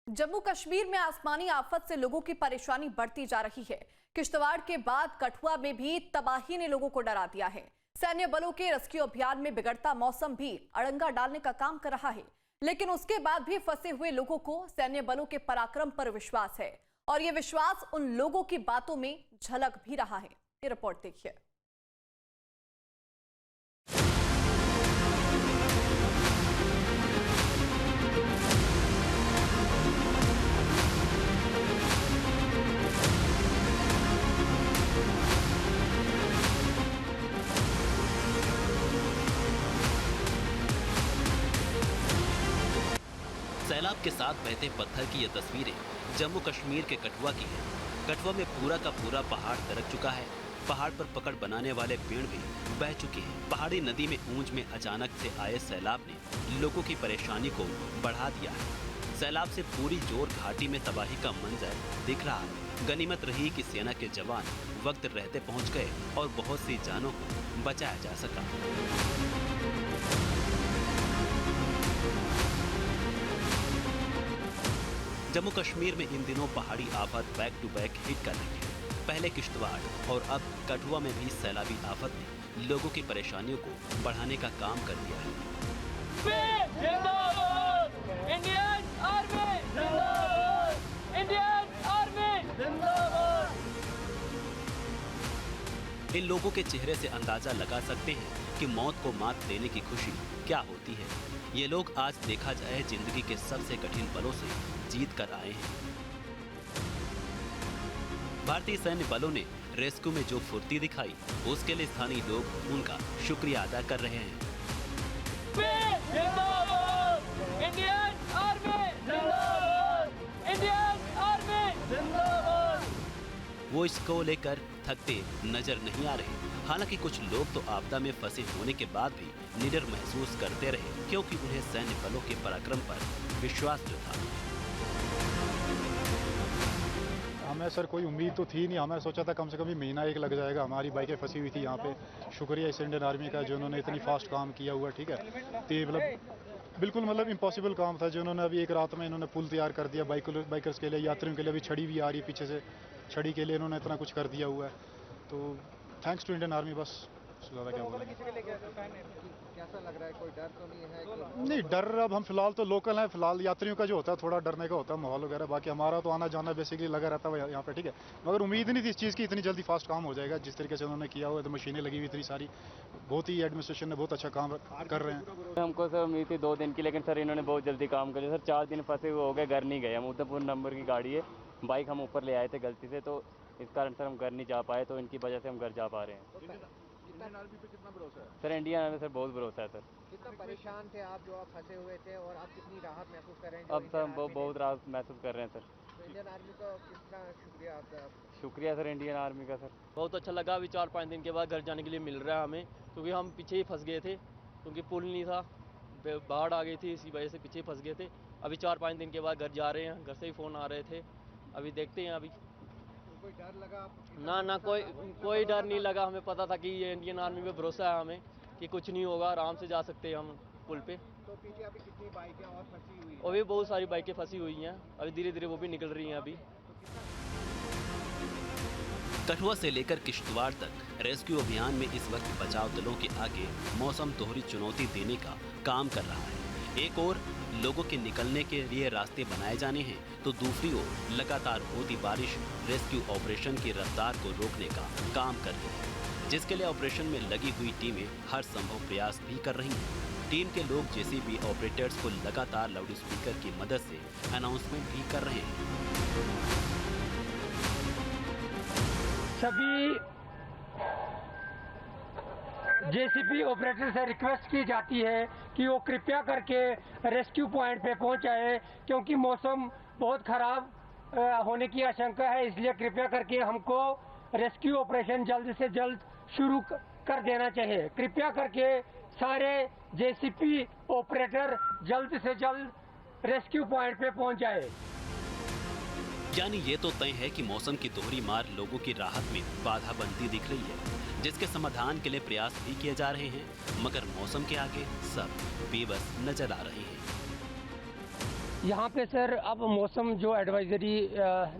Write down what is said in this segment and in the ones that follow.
जम्मू कश्मीर में आसमानी आफत से लोगों की परेशानी बढ़ती जा रही है। किश्तवाड़ के बाद कठुआ में भी तबाही ने लोगों को डरा दिया है। सैन्य बलों के रेस्क्यू अभियान में बिगड़ता मौसम भी अड़ंगा डालने का काम कर रहा है, लेकिन उसके बाद भी फंसे हुए लोगों को सैन्य बलों के पराक्रम पर विश्वास है और ये विश्वास उन लोगों की बातों में झलक भी रहा है। ये रिपोर्ट देखिए। सैलाब के साथ बहते पत्थर की ये तस्वीरें जम्मू कश्मीर के कठुआ की हैं। कठुआ में पूरा का पूरा पहाड़ दरक चुका है। पहाड़ पर पकड़ बनाने वाले पेड़ भी बह चुके हैं। पहाड़ी नदी में ऊंच में अचानक से आए सैलाब ने लोगों की परेशानी को बढ़ा दिया है। सैलाब से पूरी जोर घाटी में तबाही का मंजर दिख रहा है। गनीमत रही कि सेना के जवान वक्त रहते पहुंच गए और बहुत सी जानों को बचाया जा सका। जम्मू कश्मीर में इन दिनों पहाड़ी आफत बैक टू बैक हिट कर रही है। पहले किश्तवाड़ और अब कठुआ में भी सैलाबी आफत ने लोगों की परेशानियों को बढ़ाने का काम कर दिया है। इंडियन आर्मी जिंदाबाद! इंडियन आर्मी जिंदाबाद! इन लोगों के चेहरे से अंदाजा लगा सकते हैं कि मौत को मात देने की खुशी क्या होती है। ये लोग आज देखा जाए जिंदगी के सबसे कठिन पलों से जीत कर आए हैं। भारतीय सैन्य बलों ने रेस्क्यू में जो फुर्ती दिखाई, उसके लिए स्थानीय लोग उनका शुक्रिया अदा कर रहे हैं। इंडियन आर्मी जिंदाबाद! इंडियन आर्मी जिंदाबाद! वो इसको लेकर थकते नजर नहीं आ रहे। हालांकि कुछ लोग तो आपदा में फंसे होने के बाद भी निडर महसूस करते रहे, क्योंकि उन्हें सैन्य बलों के पराक्रम पर विश्वास जो था। हमें सर कोई उम्मीद तो थी नहीं। हमें सोचा था कम से कम महीना एक लग जाएगा। हमारी बाइकें फंसी हुई थी यहाँ पे। शुक्रिया इस इंडियन आर्मी का जिन्होंने इतनी फास्ट काम किया हुआ। ठीक है, तो मतलब बिल्कुल मतलब इम्पॉसिबल काम था जिन्होंने अभी एक रात में इन्होंने पुल तैयार कर दिया बाइकर्स के लिए, यात्रियों के लिए। अभी छड़ी भी आ रही है पीछे से, छड़ी के लिए इन्होंने इतना कुछ कर दिया हुआ है। तो थैंक्स टू इंडियन आर्मी। बस ज़्यादा क्या बोलेंगे। कैसा लग रहा है? कोई डर तो नहीं है? नहीं डर, अब हम फिलहाल तो लोकल हैं। फिलहाल यात्रियों का जो होता है थोड़ा डरने का होता है माहौल वगैरह। बाकी हमारा तो आना जाना बेसिकली लगा रहता है यहाँ पे। ठीक है, मगर उम्मीद नहीं थी इस चीज़ की इतनी जल्दी फास्ट काम हो जाएगा। जिस तरीके से उन्होंने किया हुआ है, तो मशीनें लगी हुई इतनी सारी। बहुत ही एडमिनिस्ट्रेशन ने बहुत अच्छा काम कर रहे हैं। हमको सर उम्मीद थी 2 दिन की, लेकिन सर इन्होंने बहुत जल्दी काम कर लिया। सर 4 दिन फंसे हुए हो गए, घर नहीं गए हम। उधमपुर नंबर की गाड़ी है, बाइक हम ऊपर ले आए थे गलती से, तो इस कारण सर हम घर नहीं जा पाए। तो इनकी वजह से हम घर जा पा रहे हैं। इंडियन आर्मी पे कितना भरोसा है? सर इंडियन आर्मी सर बहुत भरोसा है सर। कितना परेशान थे आप जो आप फंसे हुए थे, और आप कितनी राहत महसूस कर रहे हैं? अब सर हम बहुत राहत महसूस कर रहे हैं सर। तो इंडियन आर्मी का कितना शुक्रिया आपका? शुक्रिया सर इंडियन आर्मी का सर। बहुत अच्छा लगा। अभी 4-5 दिन के बाद घर जाने के लिए मिल रहा है हमें, क्योंकि हम पीछे ही फंस गए थे, क्योंकि पुल नहीं था, बाढ़ आ गई थी, इसी वजह से पीछे फंस गए थे। अभी 4-5 दिन के बाद घर जा रहे हैं। घर से ही फ़ोन आ रहे थे, अभी देखते हैं। अभी कोई डर लगा? ना कोई डर नहीं लगा। हमें पता था कि ये इंडियन आर्मी पे भरोसा है हमें कि कुछ नहीं होगा, आराम से जा सकते हैं हम पुल पे। तो पीछे अभी कितनी बाइकें और फंसी हुई हैं? और भी बहुत सारी बाइकें फंसी हुई हैं, अभी धीरे धीरे वो भी निकल रही हैं अभी। कठुआ से लेकर किश्तवाड़ तक रेस्क्यू अभियान में इस वक्त बचाव दलों के आगे मौसम दोहरी चुनौती देने का काम कर रहा है। एक ओर लोगों के निकलने के लिए रास्ते बनाए जाने हैं, तो दूसरी ओर लगातार होती बारिश रेस्क्यू ऑपरेशन की रफ्तार को रोकने का काम कर रही है, जिसके लिए ऑपरेशन में लगी हुई टीमें हर संभव प्रयास भी कर रही हैं। टीम के लोग जेसीबी ऑपरेटर्स को लगातार लाउड स्पीकर की मदद से अनाउंसमेंट भी कर रहे हैं। सभी जेसीबी ऑपरेटर से रिक्वेस्ट की जाती है कि वो कृपया करके रेस्क्यू पॉइंट पे पहुंच जाए, क्योंकि मौसम बहुत खराब होने की आशंका है। इसलिए कृपया करके हमको रेस्क्यू ऑपरेशन जल्द से जल्द शुरू कर देना चाहिए। कृपया करके सारे जेसीबी ऑपरेटर जल्द से जल्द रेस्क्यू पॉइंट पे पहुंच जाए। यानी ये तो तय है कि मौसम की दोहरी मार लोगों की राहत में बाधा बनती दिख रही है, जिसके समाधान के लिए प्रयास भी किए जा रहे हैं, मगर मौसम के आगे सब बेबस नजर आ रहे हैं। यहाँ पे सर अब मौसम जो एडवाइजरी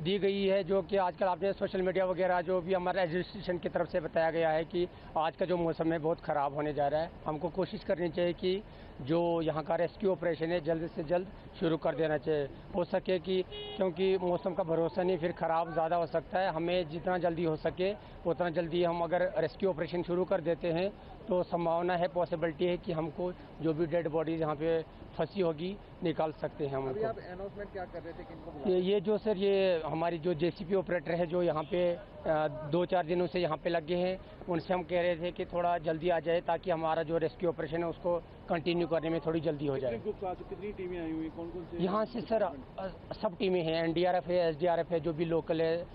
दी गई है, जो कि आजकल आपने सोशल मीडिया वगैरह जो भी हमारा एडमिनिस्ट्रेशन की तरफ से बताया गया है कि आज का जो मौसम है बहुत ख़राब होने जा रहा है। हमको कोशिश करनी चाहिए कि जो यहाँ का रेस्क्यू ऑपरेशन है जल्द से जल्द शुरू कर देना चाहिए, हो सके कि, क्योंकि मौसम का भरोसा नहीं, फिर ख़राब ज़्यादा हो सकता है। हमें जितना जल्दी हो सके उतना जल्दी हम अगर रेस्क्यू ऑपरेशन शुरू कर देते हैं तो संभावना है, पॉसिबिलिटी है कि हमको जो भी डेड बॉडीज यहाँ पे फंसी होगी निकाल सकते हैं हम अभी उनको। आप अनाउंसमेंट क्या कर रहे थे, किनको बुला ये जो सर ये हमारी जो जेसीपी ऑपरेटर है जो यहाँ पे 2-4 दिनों से यहाँ पे लगे हैं, उनसे हम कह रहे थे कि थोड़ा जल्दी आ जाए ताकि हमारा जो रेस्क्यू ऑपरेशन है उसको कंटिन्यू करने में थोड़ी जल्दी हो जाए। कितनी टीमें आई हुई, कौन कौन से? यहाँ से सर सब टीमें हैं, एनडीआरएफ है, एसडीआरएफ है, जो भी लोकल है,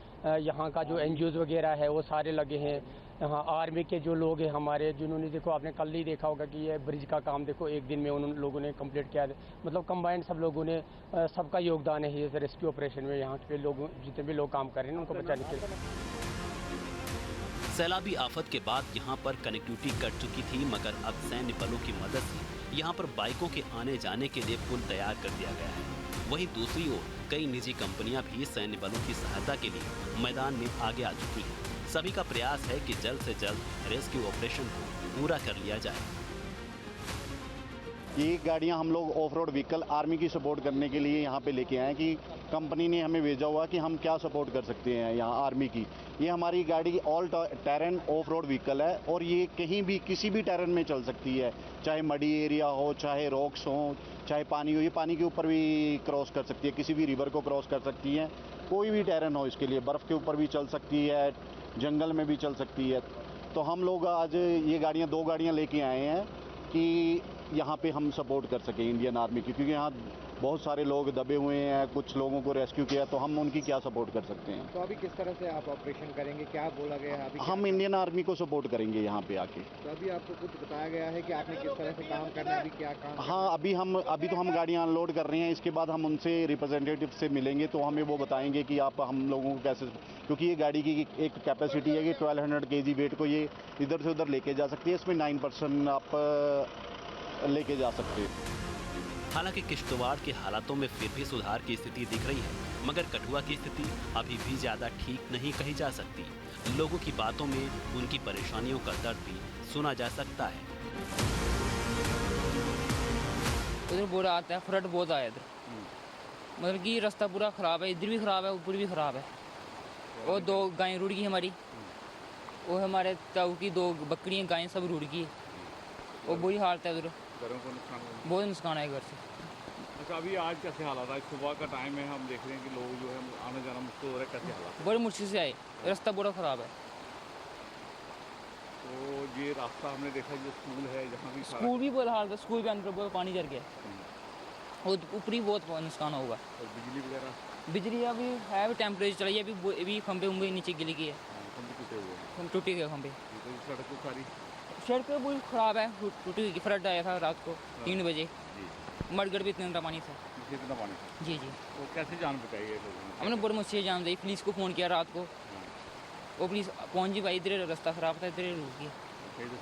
यहाँ का जो एनजीओज वगैरह है वो सारे लगे हैं। यहाँ आर्मी के जो लोग हैं हमारे, जिन्होंने देखो आपने कल ही देखा होगा कि ये ब्रिज का काम देखो एक दिन में उन लोगों ने कंप्लीट किया है। मतलब कंबाइंड सब लोगों ने सबका योगदान है ये रेस्क्यू ऑपरेशन में। यहाँ पे लोग जितने भी लोग काम कर रहे हैं उनको बचाने के लिए। सैलाबी आफत के बाद यहाँ पर कनेक्टिविटी कट चुकी थी, मगर अब सैन्य बलों की मदद से यहाँ पर बाइकों के आने जाने के लिए पुल तैयार कर दिया गया है। वहीं दूसरी ओर कई निजी कंपनियां भी सैन्य बलों की सहायता के लिए मैदान में आगे आ चुकी हैं। सभी का प्रयास है कि जल्द से जल्द रेस्क्यू ऑपरेशन को पूरा कर लिया जाए। ये गाड़ियां हम लोग ऑफ रोड व्हीकल आर्मी की सपोर्ट करने के लिए यहाँ पे लेके आए हैं कि कंपनी ने हमें भेजा हुआ कि हम क्या सपोर्ट कर सकते हैं यहाँ आर्मी की। ये हमारी गाड़ी all terrain of road vehicle है और ये कहीं भी किसी भी टेरेन में चल सकती है, चाहे मडी एरिया हो, चाहे रॉक्स हो, चाहे पानी हो। ये पानी के ऊपर भी क्रॉस कर सकती है, किसी भी रिवर को क्रॉस कर सकती है, कोई भी टेरेन हो इसके लिए। बर्फ़ के ऊपर भी चल सकती है, जंगल में भी चल सकती है। तो हम लोग आज ये गाड़ियाँ 2 गाड़ियाँ लेके आए हैं कि यहाँ पे हम सपोर्ट कर सकें इंडियन आर्मी की, क्योंकि यहाँ बहुत सारे लोग दबे हुए हैं, कुछ लोगों को रेस्क्यू किया, तो हम उनकी क्या सपोर्ट कर सकते हैं। तो अभी किस तरह से आप ऑपरेशन करेंगे, क्या बोला गया है अभी? हम इंडियन आर्मी को सपोर्ट करेंगे यहाँ पे आके। तो अभी आपको कुछ बताया गया है कि आपने किस तरह से काम करना है, अभी क्या काम? हाँ, अभी तो हम गाड़ियाँ अनलोड कर रहे हैं। इसके बाद हम उनसे रिप्रेजेंटेटिव से मिलेंगे तो हमें वो बताएंगे कि आप हम लोगों को कैसे, क्योंकि ये गाड़ी की एक कैपेसिटी है कि 1200 kg वेट को ये इधर से उधर लेके जा सकती है। इसमें 9 पर्सन आप लेके जा सकते हैं। हालांकि किश्तवाड़ के हालातों में फिर भी सुधार की स्थिति दिख रही है, मगर कठुआ की स्थिति अभी भी ज्यादा ठीक नहीं कही जा सकती। लोगों की बातों में उनकी परेशानियों का दर्द भी सुना जा सकता है। उधर बुरा आता है, फ्लड बहुत आया इधर, मतलब कि रास्ता पूरा खराब है, इधर भी खराब है, ऊपर भी खराब है। और 2 गायें रुड़ गई हमारी, वो हमारे ताऊ की 2 बकरियां गायें सब रुड़ गई, और बुरी हालत है उधर, घरों को नुकसान हुआ। बहुत नुकसान है घर से। अच्छा, अभी आज कैसे हालात है? सुबह का टाइम है, हम देख रहे हैं कि लोग जो है आने जाना मुश्किल हो रहा है, कैसे हालात? बड़े मुश्किल से आए, रास्ता बड़ा ख़राब है। तो ये रास्ता हमने देखा, जो स्कूल है जहाँ भी, स्कूल भी बुरा हाल है, स्कूल के अंदर बहुत पानी चढ़ गया, और ऊपरी बहुत नुकसान होगा। और बिजली वगैरह? बिजली अभी है, अभी टेम्परेचर चलाई है, अभी खंभे उम्बे नीचे गिर गई है, खंभे टूटे हुए हैं, टूटे गए खंभे। सड़क तो सारी सड़क पूरी खराब है, टूटी हुई। फ्लड आया था रात को 3 बजे, मडगढ़ भी इतना पानी था। इतना पानी था? जी जी। तो कैसे जान बचाई है लोगों ने? हमने बड़ी मुश्किल जान दी, पुलिस को फ़ोन किया रात को, वो पुलिस पहुंच जी, भाई इधर रास्ता ख़राब था, इधर रुक गई।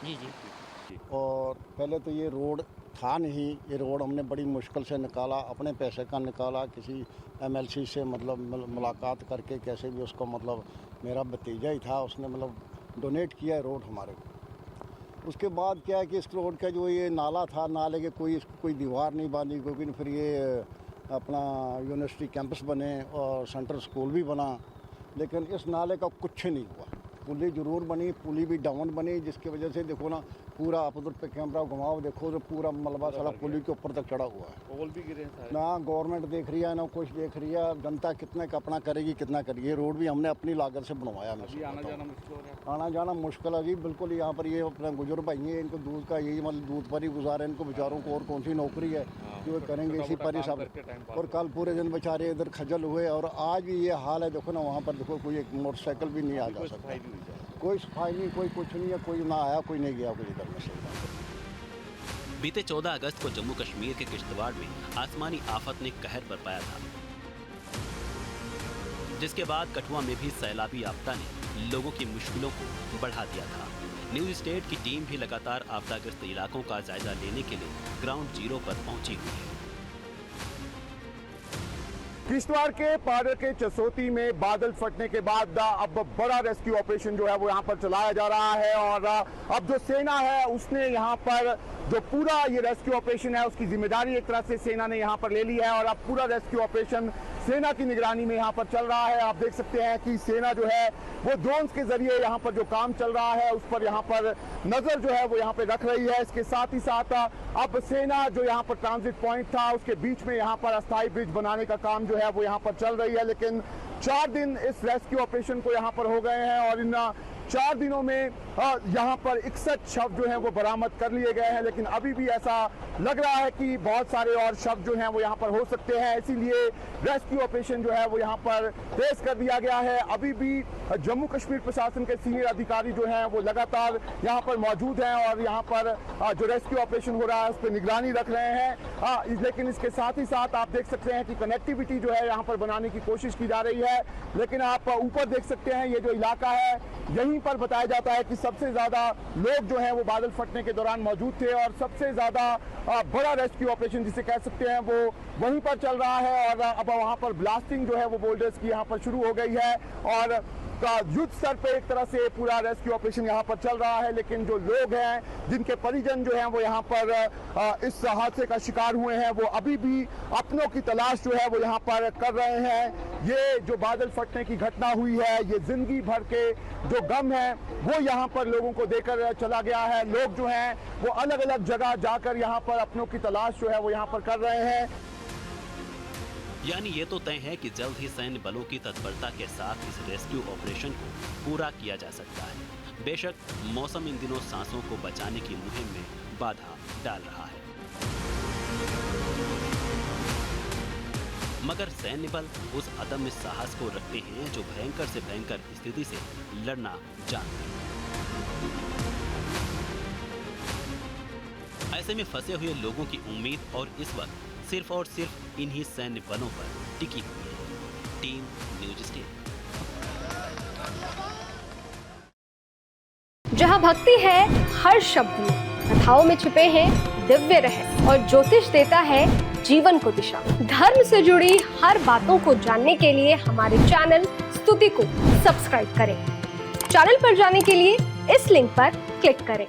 जी जी। और पहले तो ये रोड था नहीं, ये रोड हमने बड़ी मुश्किल से निकाला, अपने पैसे का निकाला, किसी एमएलसी से मतलब मुलाकात करके कैसे भी उसको, मतलब मेरा भतीजा ही था, उसने मतलब डोनेट किया है रोड हमारे को। उसके बाद क्या है कि इस रोड का जो ये नाला था, नाले के कोई दीवार नहीं बांधी, क्योंकि फिर ये अपना यूनिवर्सिटी कैंपस बने और सेंट्रल स्कूल भी बना, लेकिन इस नाले का कुछ नहीं हुआ। पुली जरूर बनी, पुली भी डाउन बनी, जिसकी वजह से देखो ना पूरा आप उधर पे कैमरा घुमाओ, देखो तो पूरा मलबा सारा पुली के ऊपर तक चढ़ा हुआ है। पोल भी गिरे हैं ना गवर्नमेंट देख रही है ना कुछ देख रही है, जनता कितने का अपना करेगी, कितना करेगी। ये रोड भी हमने अपनी लागत से बनवाया। आना जाना मुश्किल हो रहा है? आना जाना मुश्किल है जी, बिल्कुल। यहाँ पर ये अपने बुजुर्ग भाई हैं, इनको दूध का यही मतलब दूध पर ही गुजारे इनको बेचारों को, और कौन सी नौकरी है जो करेंगे इसी पर ही सब। और कल पूरे दिन बेचारे इधर खजल हुए, और आज भी ये हाल है। देखो ना वहाँ पर देखो, कोई एक मोटरसाइकिल भी नहीं आ जा सकता, कोई सफाई नहीं, कोई कुछ नहीं है, कोई ना आया, कोई नहीं गया, कोई इधर में। बीते 14 अगस्त को जम्मू कश्मीर के किश्तवाड़ में आसमानी आफत ने कहर बरपाया था, जिसके बाद कठुआ में भी सैलाबी आपदा ने लोगों की मुश्किलों को बढ़ा दिया था। न्यूज स्टेट की टीम भी लगातार आपदाग्रस्त इलाकों का जायजा लेने के लिए ग्राउंड जीरो पर पहुंची हुई है। किश्तवाड़ के पाडर के चसोती में बादल फटने के बाद अब बड़ा रेस्क्यू ऑपरेशन जो है वो यहाँ पर चलाया जा रहा है और अब जो सेना है उसने यहाँ पर जो पूरा ये रेस्क्यू ऑपरेशन है उसकी जिम्मेदारी एक तरह से सेना ने यहाँ पर ले ली है और अब पूरा रेस्क्यू ऑपरेशन सेना की निगरानी में यहाँ पर चल रहा है। आप देख सकते हैं कि सेना जो है वो ड्रोन्स के जरिए यहाँ पर जो काम चल रहा है उस पर यहाँ पर नजर जो है वो यहाँ पे रख रही है। इसके साथ ही साथ अब सेना जो यहाँ पर ट्रांजिट पॉइंट था उसके बीच में यहाँ पर अस्थायी ब्रिज बनाने का काम जो है वो यहाँ पर चल रही है। लेकिन 4 दिन इस रेस्क्यू ऑपरेशन को यहाँ पर हो गए हैं और इन 4 दिनों में यहाँ पर 61 शव जो हैं वो बरामद कर लिए गए हैं, लेकिन अभी भी ऐसा लग रहा है कि बहुत सारे और शव जो हैं वो यहाँ पर हो सकते हैं। इसीलिए रेस्क्यू ऑपरेशन जो है वो यहाँ पर तेज कर दिया गया है। अभी भी जम्मू कश्मीर प्रशासन के सीनियर अधिकारी जो हैं वो लगातार यहाँ पर मौजूद हैं और यहाँ पर जो रेस्क्यू ऑपरेशन हो रहा है उस पर निगरानी रख रहे हैं। लेकिन इसके साथ ही साथ आप देख सकते हैं कि कनेक्टिविटी जो है यहाँ पर बनाने की कोशिश की जा रही है। लेकिन आप ऊपर देख सकते हैं ये जो इलाका है यहीं पर बताया जाता है कि सबसे ज्यादा लोग जो हैं वो बादल फटने के दौरान मौजूद थे और सबसे ज्यादा बड़ा रेस्क्यू ऑपरेशन जिसे कह सकते हैं वो वहीं पर चल रहा है। और अब वहां पर ब्लास्टिंग जो है वो बोल्डर्स की यहाँ पर शुरू हो गई है और युद्ध स्तर पे एक तरह से पूरा रेस्क्यू ऑपरेशन यहाँ पर चल रहा है। लेकिन जो लोग हैं जिनके परिजन जो हैं वो यहाँ पर इस हादसे का शिकार हुए हैं वो अभी भी अपनों की तलाश जो है वो यहाँ पर कर रहे हैं। ये जो बादल फटने की घटना हुई है ये जिंदगी भर के जो गम है वो यहाँ पर लोगों को देकर चला गया है। लोग जो हैं वो अलग अलग जगह जाकर यहाँ पर अपनों की तलाश जो है वो यहाँ पर कर रहे हैं। यानी ये तो तय है कि जल्द ही सैन्य बलों की तत्परता के साथ इस रेस्क्यू ऑपरेशन को पूरा किया जा सकता है। बेशक मौसम इन दिनों सांसों को बचाने की मुहिम में बाधा डाल रहा है, मगर सैन्य बल उस अदम्य साहस को रखते हैं जो भयंकर से भयंकर स्थिति से लड़ना जानते हैं। ऐसे में फंसे हुए लोगों की उम्मीद और इस वक्त सिर्फ और सिर्फ इन्हीं सैन्य बलों पर टिकी हुई है। Team news state. जहां भक्ति है हर शब्द में, कथाओं में छुपे हैं दिव्य रहस्य और ज्योतिष देता है जीवन को दिशा। धर्म से जुड़ी हर बातों को जानने के लिए हमारे चैनल स्तुति को सब्सक्राइब करें। चैनल पर जाने के लिए इस लिंक पर क्लिक करें।